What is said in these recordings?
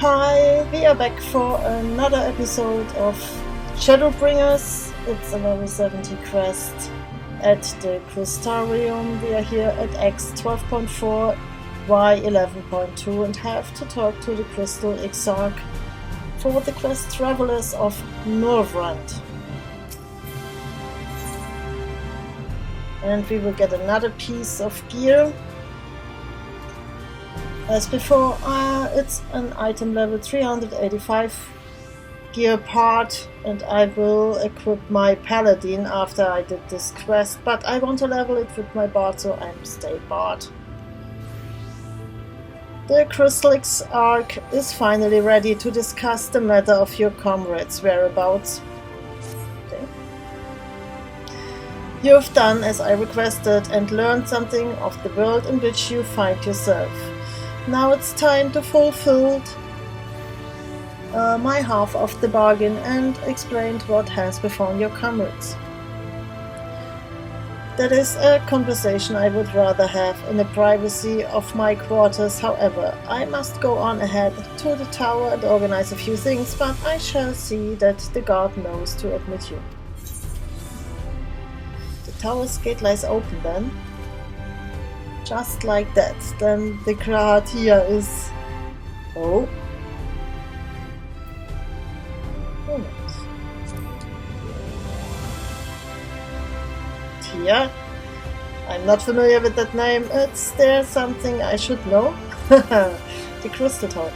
Hi, we are back for another episode of Shadowbringers. It's a level 70 quest at the Crystarium. We are here at X 12.4, Y 11.2 and have to talk to the Crystal Exarch for the quest Travelers of Norvrandt. And we will get another piece of gear. As before, it's an item level 385 gear part, and I will equip my paladin after I did this quest, but I want to level it with my bard, so I'm stay bard. The Crystal Exarch is finally ready to discuss the matter of your comrades' whereabouts. Okay. You have done as I requested and learned something of the world in which you find yourself. Now it's time to fulfill my half of the bargain and explain what has befallen your comrades. That is a conversation I would rather have in the privacy of my quarters. However, I must go on ahead to the tower and organize a few things, but I shall see that the guard knows to admit you. The tower's gate lies open then. Just like that, then the crowd here is... Oh. Tia? I'm not familiar with that name. Is there something I should know? The Crystal Tower.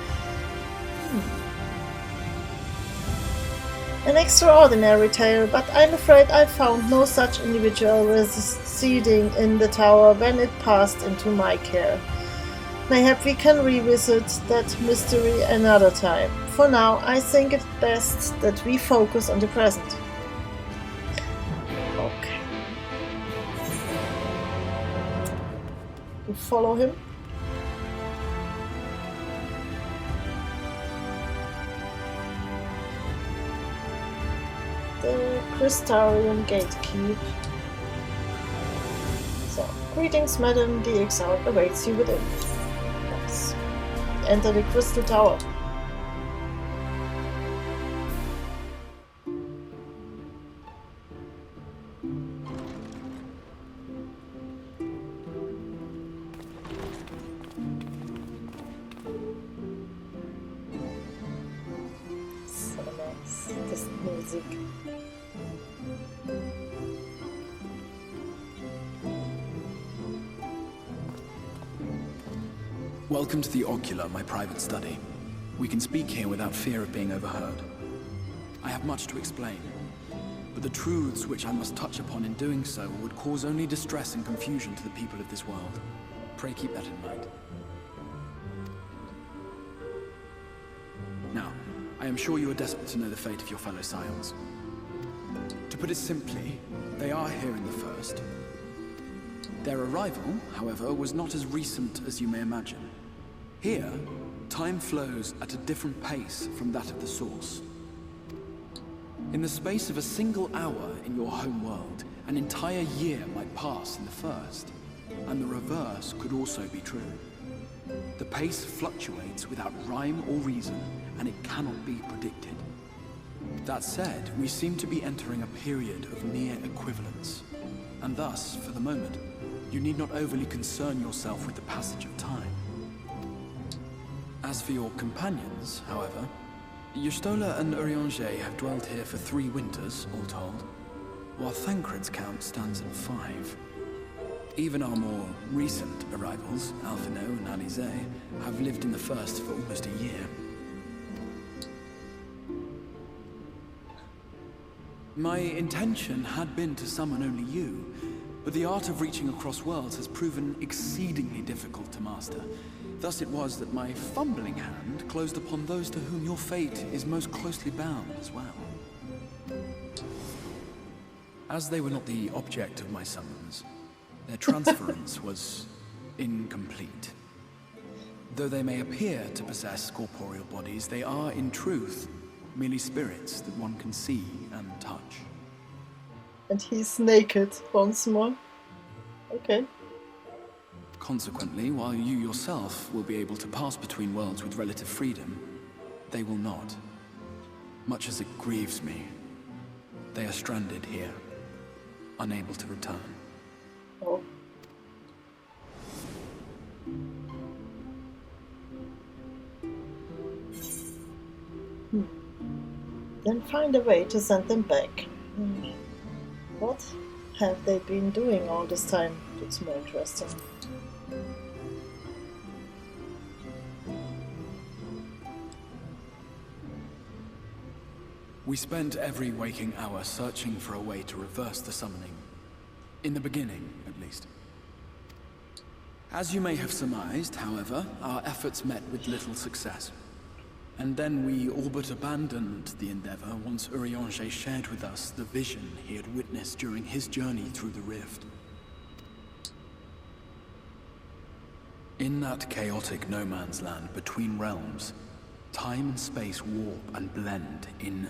An extraordinary tale, but I'm afraid I found no such individual residing in the tower when it passed into my care. Mayhap we can revisit that mystery another time. For now, I think it best that we focus on the present. Okay. You follow him? The Crystarium gatekeep. So, greetings, madam. The Exarch awaits you within. Yes. Enter the Crystal Tower. So nice. This music. Welcome to the Ocular, my private study. We can speak here without fear of being overheard. I have much to explain, but the truths which I must touch upon in doing so would cause only distress and confusion to the people of this world. Pray keep that in mind. Now, I am sure you are desperate to know the fate of your fellow Scions. To put it simply, they are here in the First. Their arrival, however, was not as recent as you may imagine. Here, time flows at a different pace from that of the Source. In the space of a single hour in your home world, an entire year might pass in the First, and the reverse could also be true. The pace fluctuates without rhyme or reason, and it cannot be predicted. That said, we seem to be entering a period of near equivalence, and thus, for the moment, you need not overly concern yourself with the passage of time. As for your companions, however, Y'shtola and Urianger have dwelled here for 3 winters, all told, while Thancred's count stands at 5. Even our more recent arrivals, Alphino and Alize, have lived in the First for almost a year. My intention had been to summon only you, but the art of reaching across worlds has proven exceedingly difficult to master. Thus it was that my fumbling hand closed upon those to whom your fate is most closely bound as well. As they were not the object of my summons, their transference was incomplete. Though they may appear to possess corporeal bodies, they are, in truth, merely spirits that one can see and touch. And he's naked once more. Okay. Consequently, while you yourself will be able to pass between worlds with relative freedom, They will not. Much as it grieves me, they are stranded here, unable to return. Oh. Then find a way to send them back. What have they been doing all this time? It's more interesting. We spent every waking hour searching for a way to reverse the summoning. In the beginning, at least. As you may have surmised, however, our efforts met with little success. And then we all but abandoned the endeavor once Urianger shared with us the vision he had witnessed during his journey through the rift. In that chaotic no-man's land between realms, time and space warp and blend in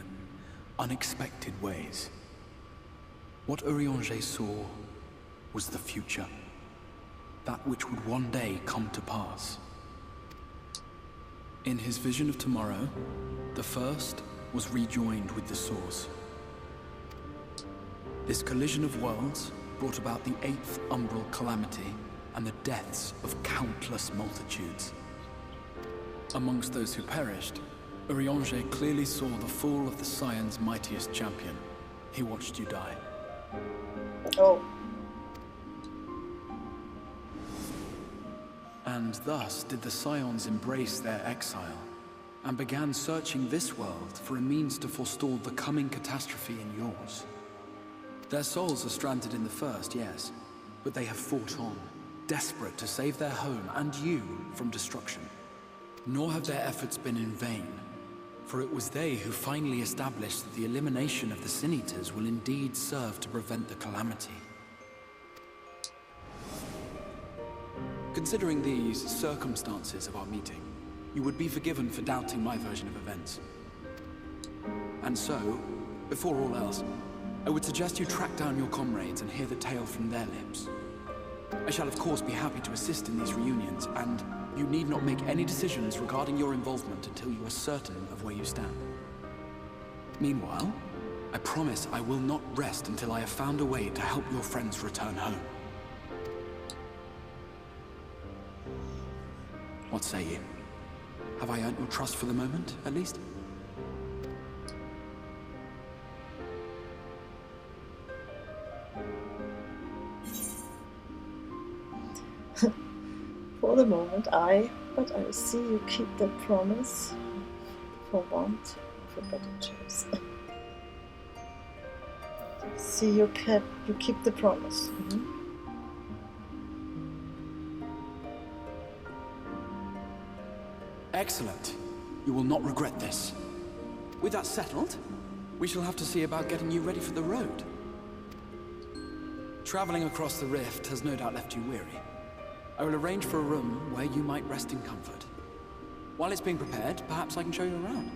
unexpected ways. What Urianger saw was the future. That which would one day come to pass. In his vision of tomorrow, the first was rejoined with the source. This collision of worlds brought about the 8th umbral calamity and the deaths of countless multitudes. Amongst those who perished, Urianger clearly saw the fall of the Scion's mightiest champion. He watched you die. Oh. And thus did the Scions embrace their exile, and began searching this world for a means to forestall the coming catastrophe in yours. Their souls are stranded in the first, yes, but they have fought on, desperate to save their home and you from destruction. Nor have their efforts been in vain, for it was they who finally established that the elimination of the Sin Eaters will indeed serve to prevent the calamity. Considering these circumstances of our meeting, you would be forgiven for doubting my version of events. And so, before all else, I would suggest you track down your comrades and hear the tale from their lips. I shall of course be happy to assist in these reunions, and you need not make any decisions regarding your involvement until you are certain of where you stand. Meanwhile, I promise I will not rest until I have found a way to help your friends return home. What say you? Have I earned your trust for the moment, at least? For the moment, but I see you keep the promise for want of a better choice. See, you keep the promise. Excellent. You will not regret this. With that settled, we shall have to see about getting you ready for the road. Traveling across the rift has no doubt left you weary. I will arrange for a room where you might rest in comfort. While it's being prepared, perhaps I can show you around.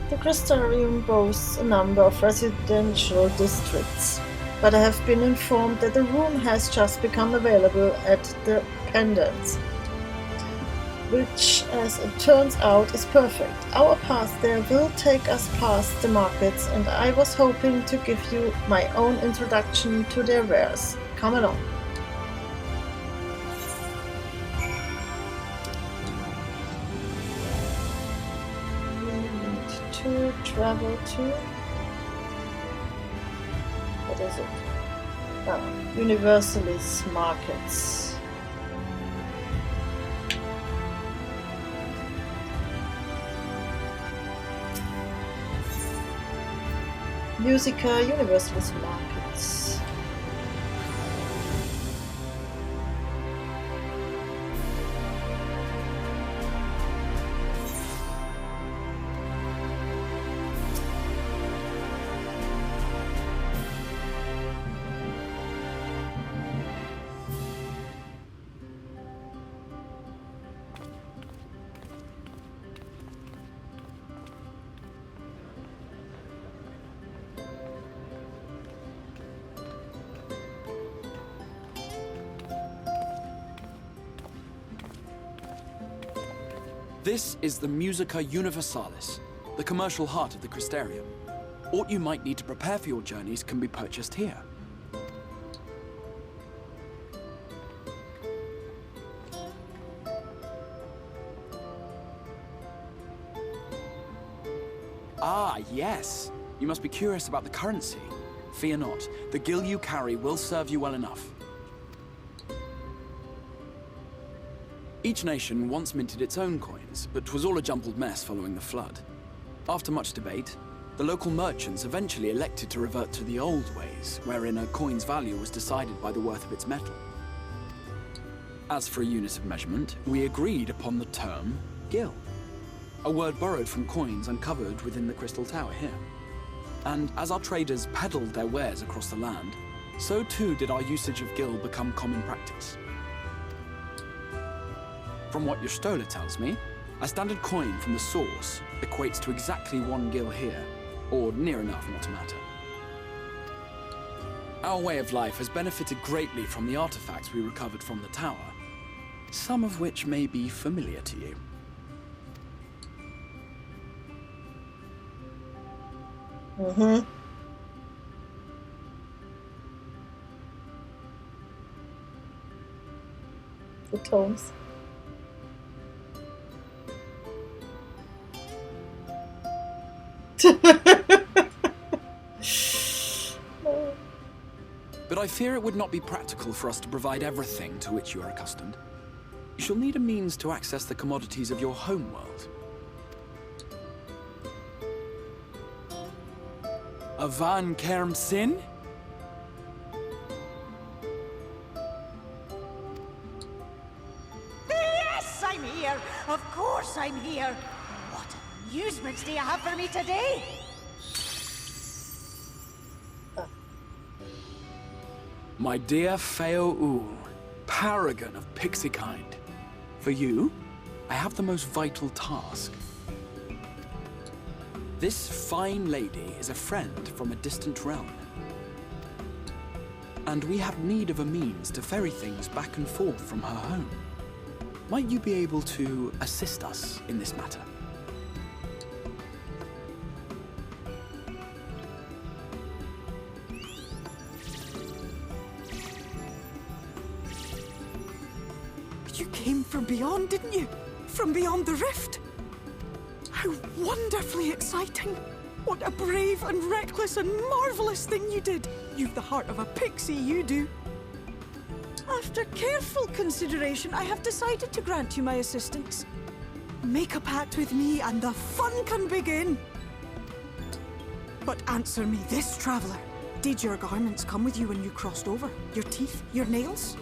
The Crystarium boasts a number of residential districts, but I have been informed that a room has just become available at the Pendants, which, as it turns out, is perfect. Our path there will take us past the markets, and I was hoping to give you my own introduction to their wares. Come along. Travel to, what is it? Universalist markets. Musica Universalist markets. This is the Musica Universalis, the commercial heart of the Crystarium. What you might need to prepare for your journeys can be purchased here. Ah, yes. You must be curious about the currency. Fear not. The gil you carry will serve you well enough. Each nation once minted its own coins, but was all a jumbled mess following the flood. After much debate, the local merchants eventually elected to revert to the old ways, wherein a coin's value was decided by the worth of its metal. As for a unit of measurement, we agreed upon the term gil, a word borrowed from coins uncovered within the Crystal Tower here. And as our traders peddled their wares across the land, so too did our usage of gil become common practice. From what your Stola tells me, a standard coin from the source equates to exactly 1 gil here, or near enough not to matter. Our way of life has benefited greatly from the artifacts we recovered from the tower, some of which may be familiar to you. Mm-hmm. The tomes. But I fear it would not be practical for us to provide everything to which you are accustomed. You shall need a means to access the commodities of your homeworld. A Van Kerm Sin? Yes, I'm here! Of course I'm here! What amusements do you have for me today? My dear Feo Ul, paragon of pixie kind. For you, I have the most vital task. This fine lady is a friend from a distant realm. And we have need of a means to ferry things back and forth from her home. Might you be able to assist us in this matter? You came from beyond, didn't you? From beyond the rift? How wonderfully exciting! What a brave and reckless and marvelous thing you did! You've the heart of a pixie, you do. After careful consideration, I have decided to grant you my assistance. Make a pact with me and the fun can begin. But answer me this, traveler. Did your garments come with you when you crossed over? Your teeth? Your nails?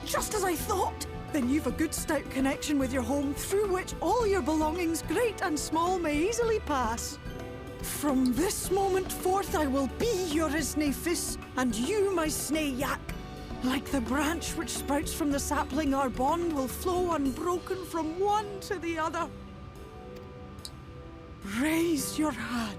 Just as I thought! Then you've a good stout connection with your home through which all your belongings, great and small, may easily pass. From this moment forth I will be your Isne Fis, and you my Sne Yak. Like the branch which sprouts from the sapling, our bond will flow unbroken from one to the other. Raise your hand.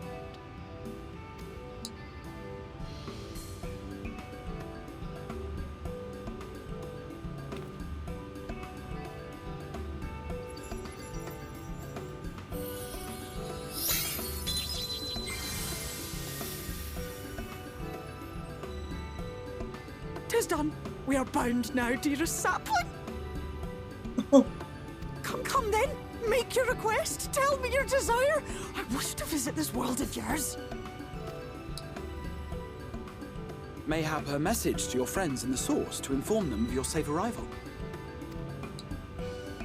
Tis done. We are bound now, dearest sapling. Come then. Make your request. Tell me your desire. I wish to visit this world of yours. Mayhap a message to your friends in the source to inform them of your safe arrival.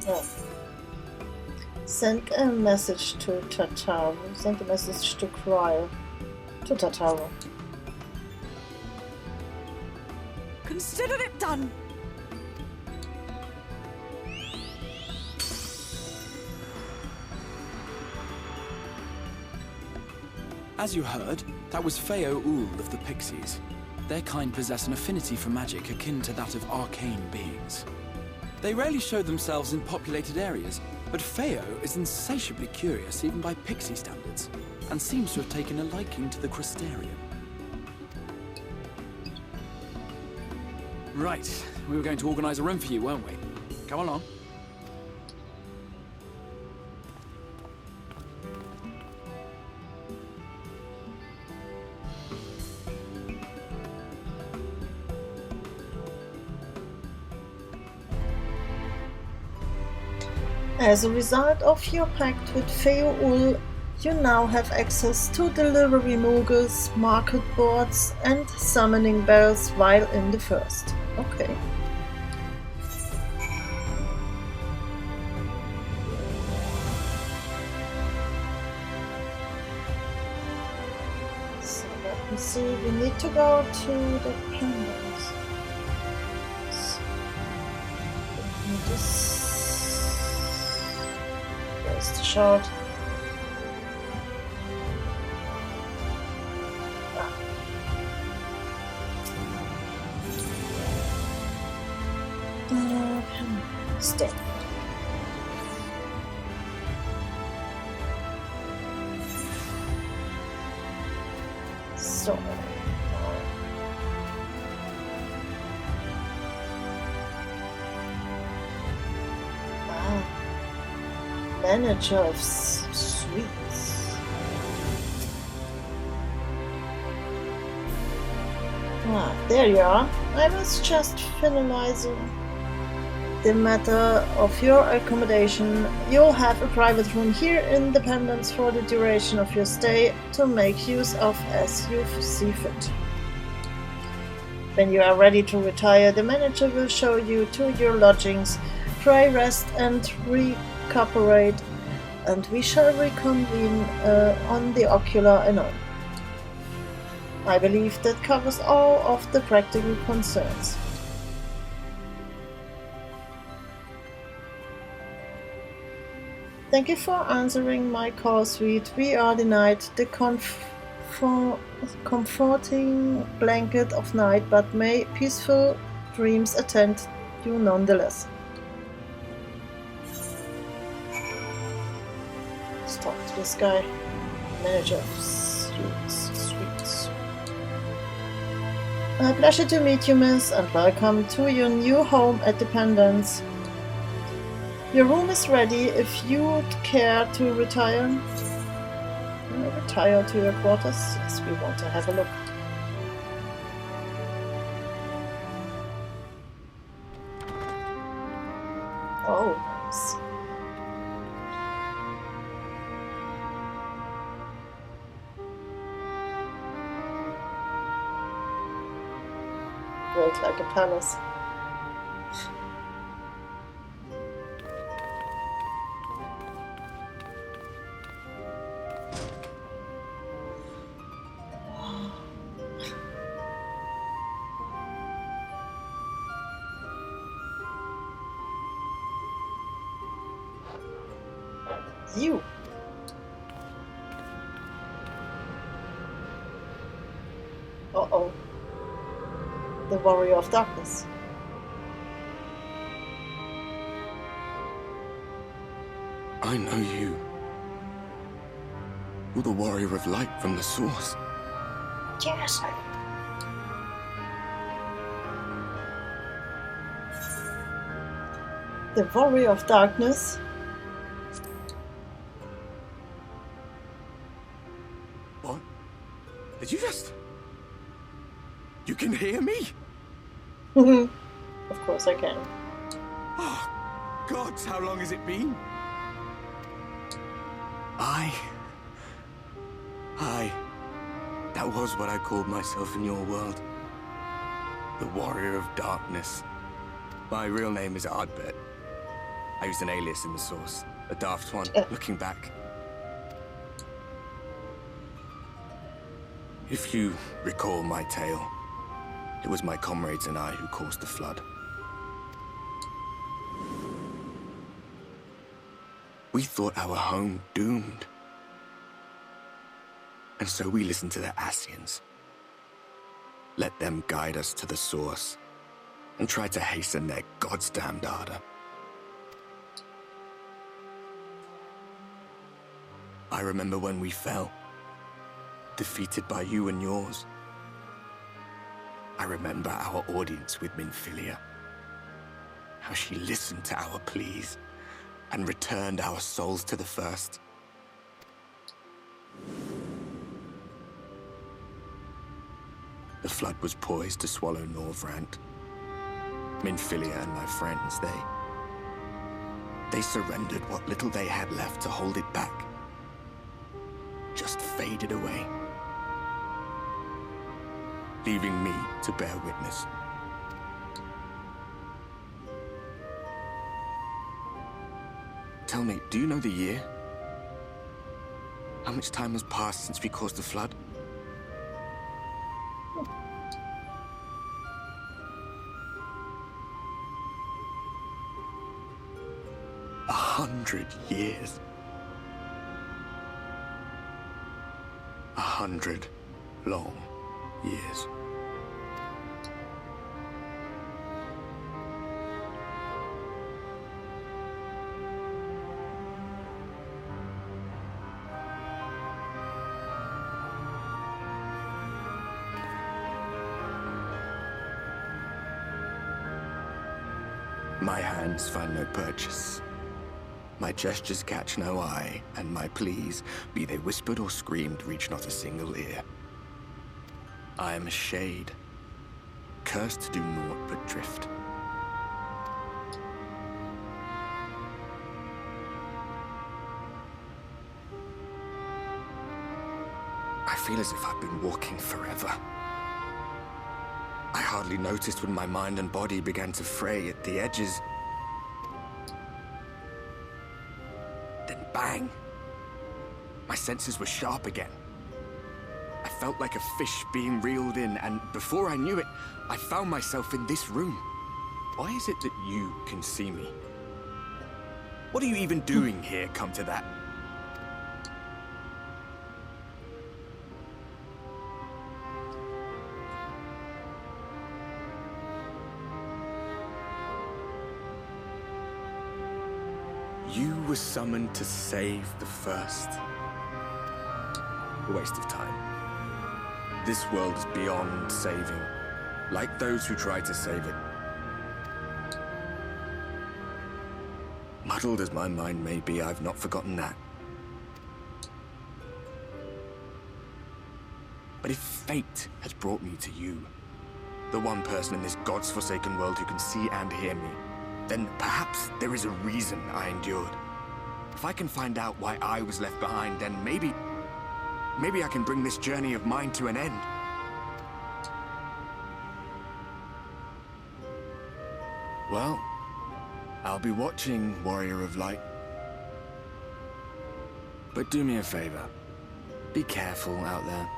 Yes. Send a message to Tataro. Send a message to Cryo. To Tataro. Consider it done. As you heard, that was Feo Ul of the Pixies. Their kind possess an affinity for magic akin to that of arcane beings. They rarely show themselves in populated areas, but Feo is insatiably curious even by pixie standards, and seems to have taken a liking to the Crystarium. Right. We were going to organize a room for you, weren't we? Come along. As a result of your pact with Feo Ul, you now have access to delivery moogles, market boards, and summoning bells while in the first. Okay. So let me see, we need to go to the pendants. Where's the shard? Stay. So. Manager of sweets. There you are. I was just finalizing the matter of your accommodation. You'll have a private room here in Dependence for the duration of your stay to make use of as you see fit. When you are ready to retire, the manager will show you to your lodgings. Pray, rest, and recuperate, and we shall reconvene on the ocular anon. I believe that covers all of the practical concerns. Thank you for answering my call, sweet. We are denied the comforting blanket of night, but may peaceful dreams attend you nonetheless. Let's talk to this guy. Manager of sweets. A pleasure to meet you, miss, and welcome to your new home at Dependence. Your room is ready if you would care to retire. Retire to your quarters? Yes, we want to have a look. Oh, nice. Great, like a palace. You. Uh-oh. The Warrior of Darkness. I know you. You're the Warrior of Light from the Source. Yes. The Warrior of Darkness. What? Did you just... You can hear me? Of course I can. Oh, gods, how long has it been? That was what I called myself in your world. The Warrior of Darkness. My real name is Ardbert. I used an alias in the Source. A daft one, looking back. If you recall my tale, it was my comrades and I who caused the flood. We thought our home doomed. And so we listened to the Ascians. Let them guide us to the Source, and tried to hasten their goddamned ardor. I remember when we fell, defeated by you and yours. I remember our audience with Minfilia. How she listened to our pleas and returned our souls to the First. The flood was poised to swallow Norvrandt. Minfilia and my friends, they surrendered what little they had left to hold it back. Just faded away, leaving me to bear witness. Tell me, do you know the year? How much time has passed since we caused the flood? 100 years. 100 long years. My hands find no purchase. My gestures catch no eye, and my pleas, be they whispered or screamed, reach not a single ear. I am a shade, cursed to do naught but drift. I feel as if I've been walking forever. I hardly noticed when my mind and body began to fray at the edges. Then bang! My senses were sharp again. I felt like a fish being reeled in, and before I knew it, I found myself in this room. Why is it that you can see me? What are you even doing here, come to that? You were summoned to save the First. A waste of time. This world is beyond saving, like those who try to save it. Muddled as my mind may be, I've not forgotten that. But if fate has brought me to you, the one person in this God's forsaken world who can see and hear me, then perhaps there is a reason I endured. If I can find out why I was left behind, then maybe I can bring this journey of mine to an end. Well, I'll be watching, Warrior of Light. But do me a favor. Be careful out there.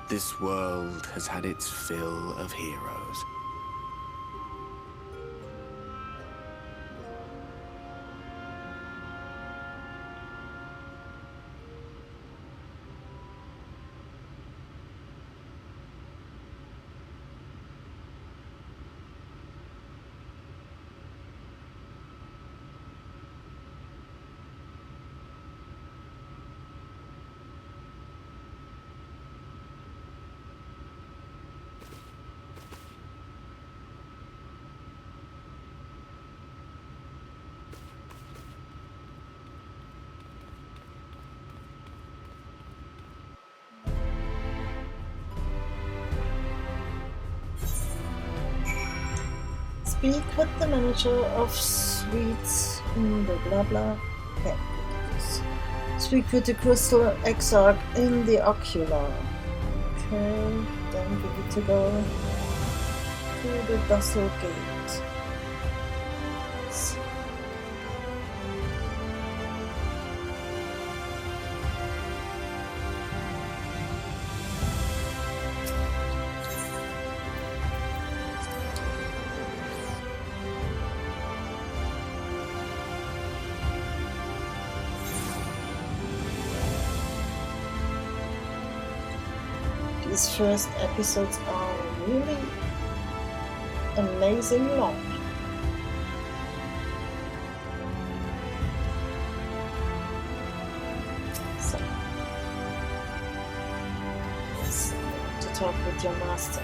This world has had its fill of heroes. Speak with the manager of suites in the blah blah. Okay. Speak with the Crystal Exarch in the Ocular. Okay, then we need to go to the Bustle Gate. These first episodes are really amazing long. So, let's to talk with meet your master.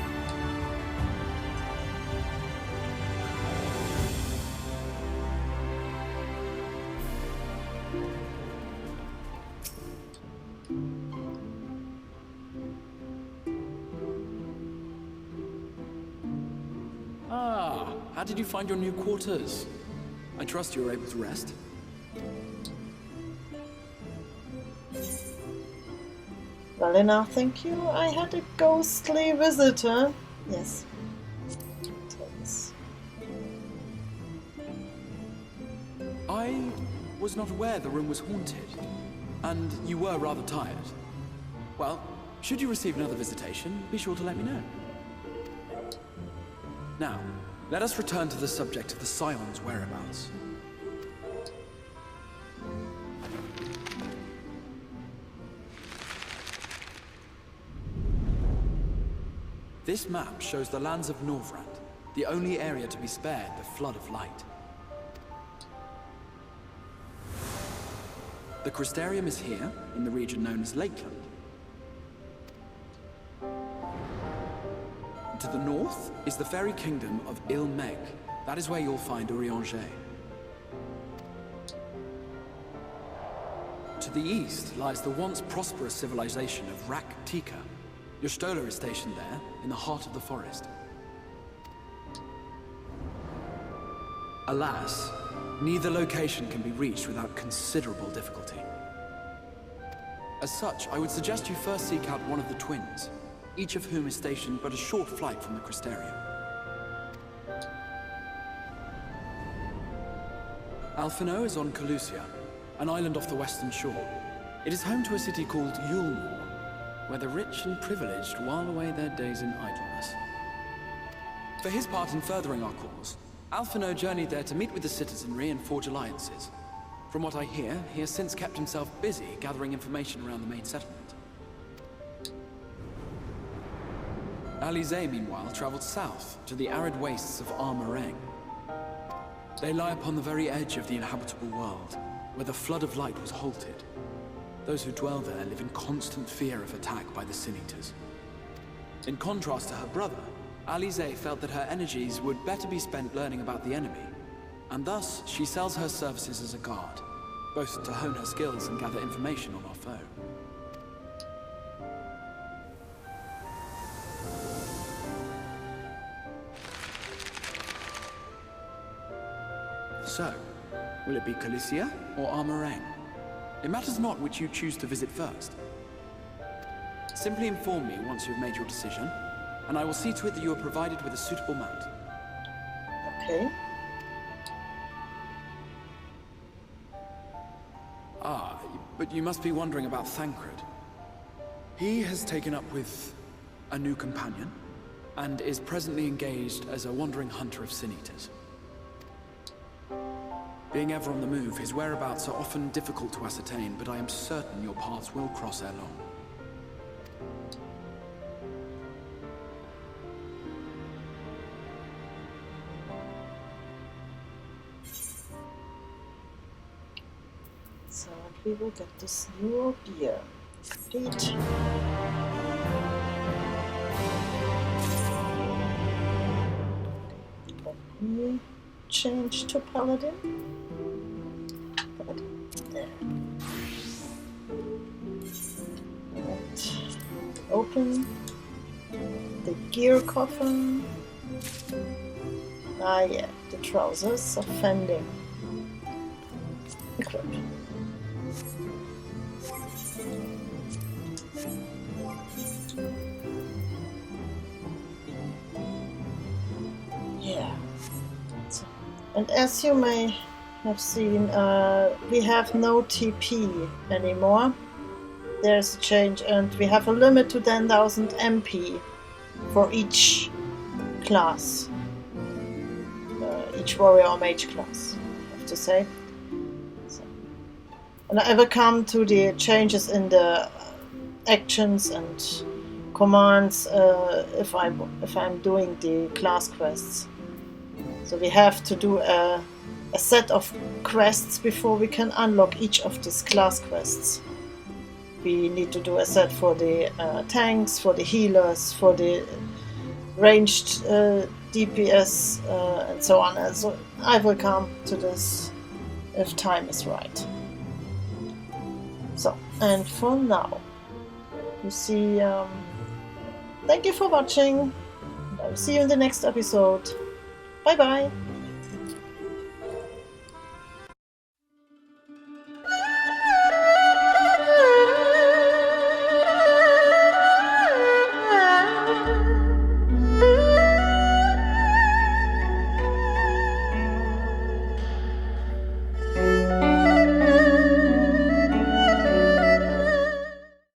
Ah, how did you find your new quarters? I trust you were able to rest. Well enough, thank you. I had a ghostly visitor. Yes. Thanks. I was not aware the room was haunted, and you were rather tired. Well, should you receive another visitation, be sure to let me know. Now, let us return to the subject of the Scion's whereabouts. This map shows the lands of Norvrandt, the only area to be spared the flood of light. The Crystarium is here, in the region known as Lakeland. To the north is the fairy kingdom of Il-Meg. That is where you'll find Urianger. To the east lies the once prosperous civilization of Rak-Tika. Your Stola is stationed there, in the heart of the forest. Alas, neither location can be reached without considerable difficulty. As such, I would suggest you first seek out one of the twins, each of whom is stationed but a short flight from the Crystarium. Alphino is on Calusia, an island off the western shore. It is home to a city called Yulmore, where the rich and privileged while away their days in idleness. For his part in furthering our cause, Alphino journeyed there to meet with the citizenry and forge alliances. From what I hear, he has since kept himself busy gathering information around the main settlement. Alize, meanwhile, traveled south to the arid wastes of Armareng. They lie upon the very edge of the inhabitable world, where the flood of light was halted. Those who dwell there live in constant fear of attack by the Sin Eaters. In contrast to her brother, Alize felt that her energies would better be spent learning about the enemy, and thus she sells her services as a guard, both to hone her skills and gather information on our foe. So, will it be Calusia or Armareng? It matters not which you choose to visit first. Simply inform me once you've made your decision, and I will see to it that you are provided with a suitable mount. Okay. Ah, but you must be wondering about Thancred. He has taken up with a new companion, and is presently engaged as a wandering hunter of Sin Eaters. Being ever on the move, his whereabouts are often difficult to ascertain, but I am certain your paths will cross ere long. So we will get this new beer. Complete. Let me change to Paladin. There. And open the gear coffin. Ah yeah, the trousers of Fending. Equip. Yeah. So, and as you may have seen, we have no TP anymore. There's a change, and we have a limit to 10,000 MP for each class, each warrior or mage class, I have to say. So, and I will come to the changes in the actions and commands if I'm doing the class quests. So we have to do a set of quests before we can unlock each of these class quests. we need to do, as said, for the tanks, for the healers, for the ranged DPS, and so on. And so I will come to this if time is right. So, and for now, you see, thank you for watching. I will see you in the next episode. Bye bye!